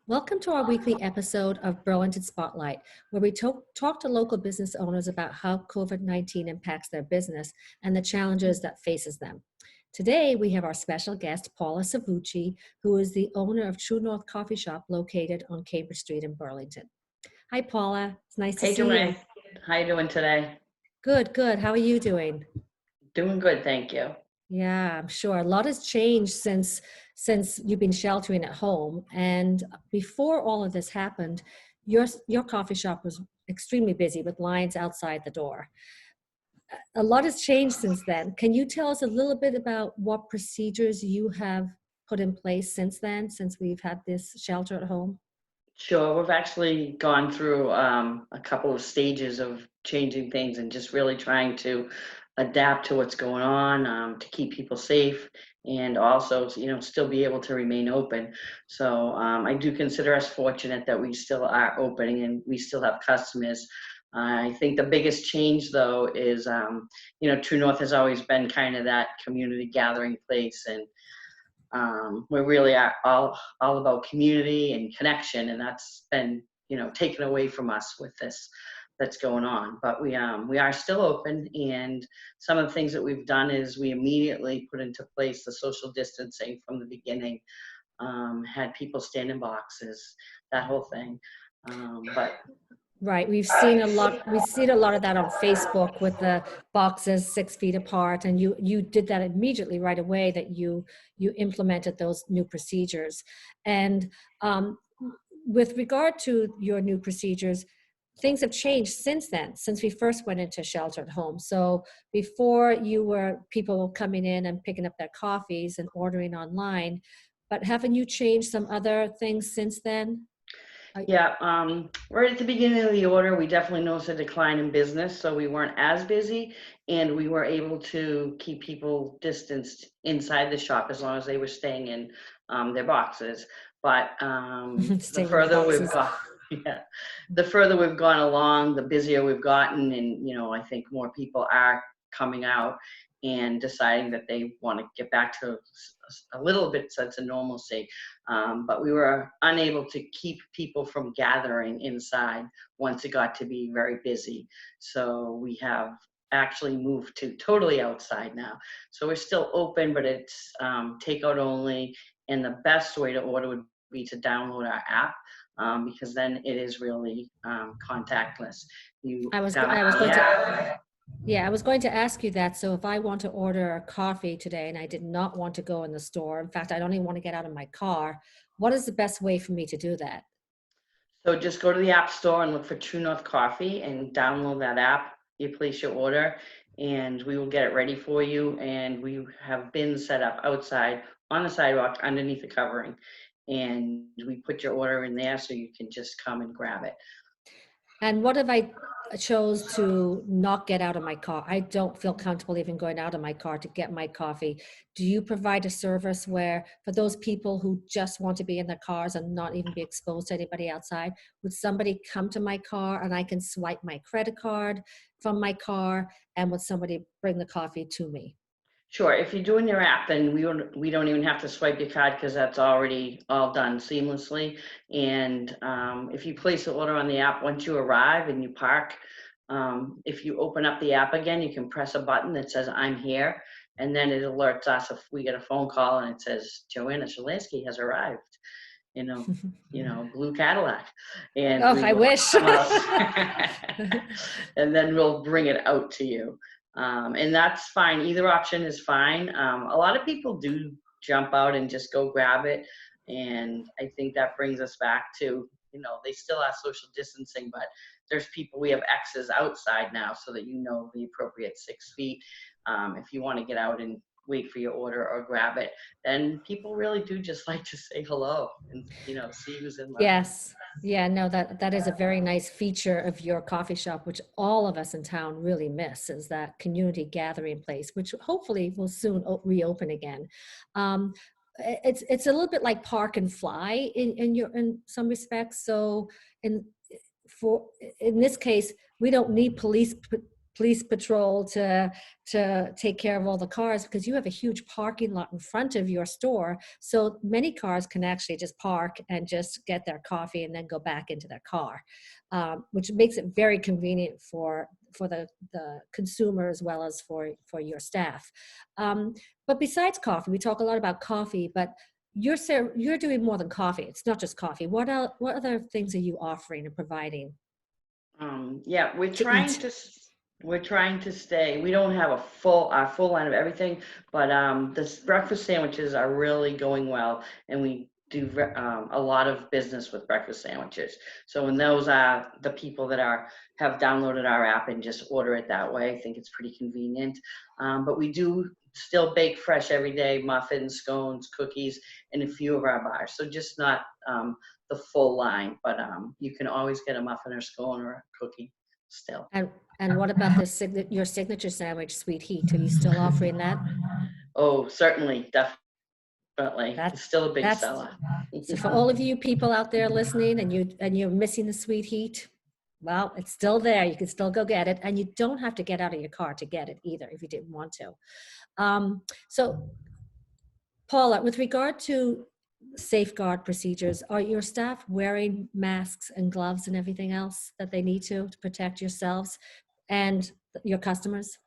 Welcome to our weekly episode of Burlington Spotlight, where we talk to local business owners about how COVID-19 impacts their business and the challenges that faces them. Today, we have our special guest, Paula Salvucci, who is the owner of True North Coffee Shop located on Cambridge Street in Burlington. Hi, Paula. It's nice to Hey see you. Joanne, how you doing today? Good, good. How are you doing? Doing good, thank you. Yeah, I'm sure. A lot has changed since you've been sheltering at home. And before all of this happened, your coffee shop was extremely busy with lines outside the door. A lot has changed since then. Can you tell us a little bit about what procedures you have put in place since then, since we've had this shelter at home? Sure, we've actually gone through a couple of stages of changing things and just really trying to adapt to what's going on, to keep people safe and also, still be able to remain open. So I do consider us fortunate that we still are opening and we still have customers. I think the biggest change though is, True North has always been kind of that community gathering place, and we really are all about community and connection, and that's been taken away from us with this that's going on. But we are still open, and some of the things that we've done is we immediately put into place the social distancing from the beginning. Had people stand in boxes, that whole thing. But Right. We've seen a lot of that on Facebook with the boxes 6 feet apart. And you did that immediately right away that you implemented those new procedures. And with regard to your new procedures, things have changed since then, since we first went into shelter at home. So before you were people coming in and picking up their coffees and ordering online, but haven't you changed some other things since then? I- yeah, right at the beginning of the order, we definitely noticed a decline in business, so we weren't as busy, and we were able to keep people distanced inside the shop as long as they were staying in their boxes. But the Staying in the further we've boxes. got, yeah, the further we've gone along, the busier we've gotten, and I think more people are coming out and deciding that they want to get back to a little bit sense of normalcy. But we were unable to keep people from gathering inside once it got to be very busy. So we have actually moved to totally outside now. So we're still open, but it's takeout only. And the best way to order would be to download our app, because then it is really contactless. You I was go- I was download the going to app. Yeah, I was going to ask you that. So if I want to order a coffee today and I did not want to go in the store, in fact, I don't even want to get out of my car, what is the best way for me to do that? So just go to the App Store and look for True North Coffee and download that app. You place your order, and we will get it ready for you. And we have bins set up outside on the sidewalk underneath the covering. And we put your order in there so you can just come and grab it. And what if I chose to not get out of my car? I don't feel comfortable even going out of my car to get my coffee. Do you provide a service where, for those people who just want to be in their cars and not even be exposed to anybody outside, would somebody come to my car and I can swipe my credit card from my car, and would somebody bring the coffee to me? Sure. If you're doing your app, then we don't even have to swipe your card because that's already all done seamlessly. And if you place the order on the app, once you arrive and you park, if you open up the app again, you can press a button that says "I'm here," and then it alerts us if we get a phone call and it says Joanna Shalansky has arrived. You know, blue Cadillac, and Oh, we I will wish. come out, and then we'll bring it out to you. And that's fine. Either option is fine. A lot of people do jump out and just go grab it, and I think that brings us back to they still are social distancing, but there's people. We have X's outside now, so that the appropriate 6 feet. If you want to get out and wait for your order or grab it, then people really do just like to say hello and see who's in line. Yes. Yeah, no, that is a very nice feature of your coffee shop, which all of us in town really miss, is that community gathering place, which hopefully will soon reopen again. Um, it's a little bit like park and fly in some respects. So in for in this case, we don't need police police patrol to take care of all the cars, because you have a huge parking lot in front of your store. So many cars can actually just park and just get their coffee and then go back into their car, which makes it very convenient for the consumer as well as for your staff. But besides coffee, we talk a lot about coffee, but you're doing more than coffee. It's not just coffee. What other things are you offering and providing Yeah, to eat? we're trying to stay. We don't have our full line of everything, but the breakfast sandwiches are really going well, and we do a lot of business with breakfast sandwiches. So when those are the people that have downloaded our app and just order it that way, I think it's pretty convenient. But we do still bake fresh every day, muffins, scones, cookies, in a few of our bars. So just not the full line, but you can always get a muffin or scone or a cookie still. And what about your signature sandwich, Sweet Heat? Are you still offering that? Oh, certainly, definitely. That It's still a big that's seller. So for all of you people out there listening, and you're missing the Sweet Heat, well, it's still there. You can still go get it, and you don't have to get out of your car to get it either if you didn't want to. So Paula, with regard to safeguard procedures, are your staff wearing masks and gloves and everything else that they need to protect yourselves and your customers?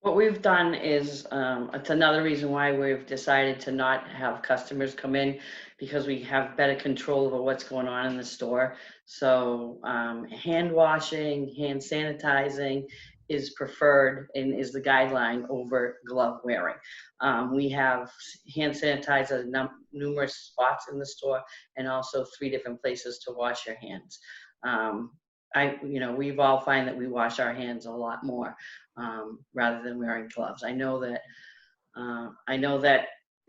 What we've done is, it's another reason why we've decided to not have customers come in, because we have better control over what's going on in the store. So hand washing, hand sanitizing is preferred and is the guideline over glove wearing. We have hand sanitizer in numerous spots in the store, and also 3 different places to wash your hands. We've all find that we wash our hands a lot more rather than wearing gloves. I know that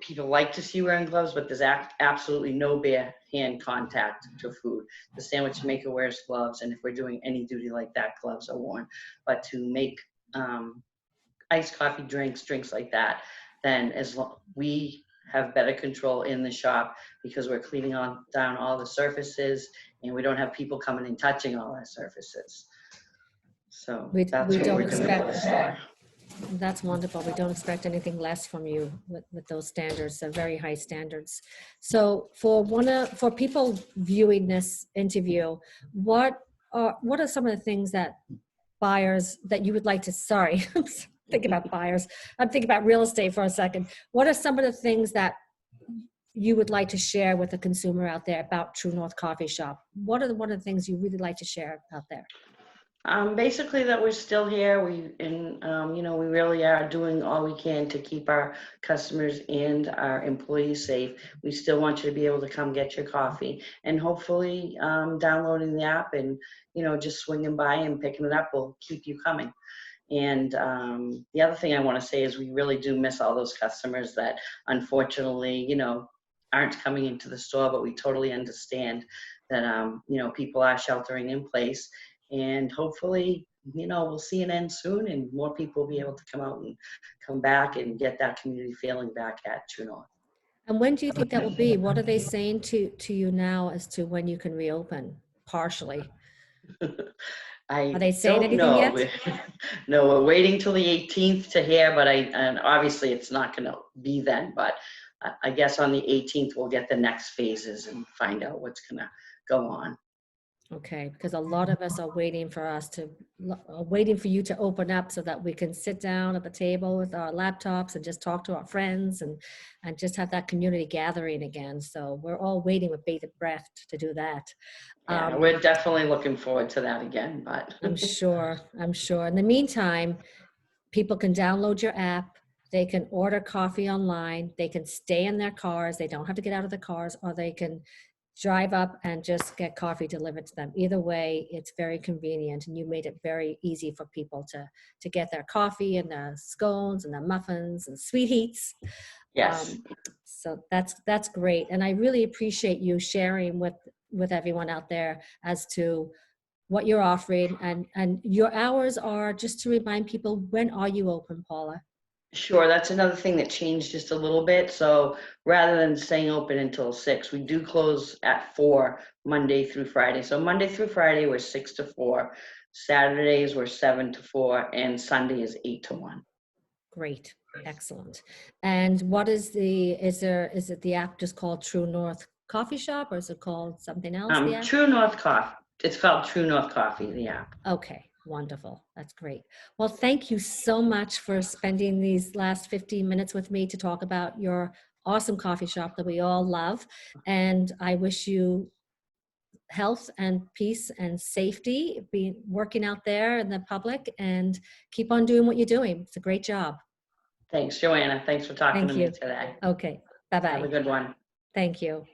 people like to see wearing gloves, but there's absolutely no bare hand contact to food. The sandwich maker wears gloves, and if we're doing any duty like that, gloves are worn. But to make iced coffee drinks like that, then we have better control in the shop, because we're cleaning down all the surfaces, and we don't have people coming and touching all our surfaces. So We that's we what don't we're doing for the expect. store. That's wonderful. We don't expect anything less from you with those standards. They're very high standards. So for people viewing this interview, what are some of the things that buyers that you would like to, sorry, I'm thinking about buyers. I'm thinking about real estate for a second. What are some of the things that you would like to share with the consumer out there about True North Coffee Shop? What are one of the things you really like to share out there? Basically that we're still here. We really are doing all we can to keep our customers and our employees safe. We still want you to be able to come get your coffee, and hopefully downloading the app and, just swinging by and picking it up will keep you coming. And the other thing I want to say is we really do miss all those customers that unfortunately, aren't coming into the store, but we totally understand that, people are sheltering in place. And hopefully, we'll see an end soon, and more people will be able to come out and come back and get that community feeling back at True North. And when do you think that will be? What are they saying to you now as to when you can reopen partially? Are I they saying don't anything know. yet? No, we're waiting till the 18th to hear, and obviously it's not going to be then, but I guess on the 18th we'll get the next phases and find out what's going to go on. Okay, because a lot of us are waiting waiting for you to open up so that we can sit down at the table with our laptops and just talk to our friends and just have that community gathering again. So we're all waiting with bated breath to do that. Yeah, we're definitely looking forward to that again, but I'm sure. In the meantime, people can download your app. They can order coffee online. They can stay in their cars. They don't have to get out of the cars, or they can drive up and just get coffee delivered to them. Either way, it's very convenient, and you made it very easy for people to get their coffee and their scones and their muffins and sweet heats. yes. So that's great, and I really appreciate you sharing with everyone out there as to what you're offering, and your hours are, just to remind people, when are you open, Paula? Sure, that's another thing that changed just a little bit. So rather than staying open until 6, we do close at 4 Monday through Friday. So Monday through Friday, we're 6 to 4. Saturdays were 7 to 4, and Sunday is 8 to 1. Great. Excellent. And what is is it the app just called True North Coffee Shop, or is it called something else, the app? True North Coffee. It's called True North Coffee, the app. Okay, wonderful. That's great. Well, thank you so much for spending these last 15 minutes with me to talk about your awesome coffee shop that we all love. And I wish you health and peace and safety, be working out there in the public, and keep on doing what you're doing. It's a great job. Thanks, Joanna. Thanks for talking Thank to me you. today. Okay, Have a bye-bye. good one. Thank you.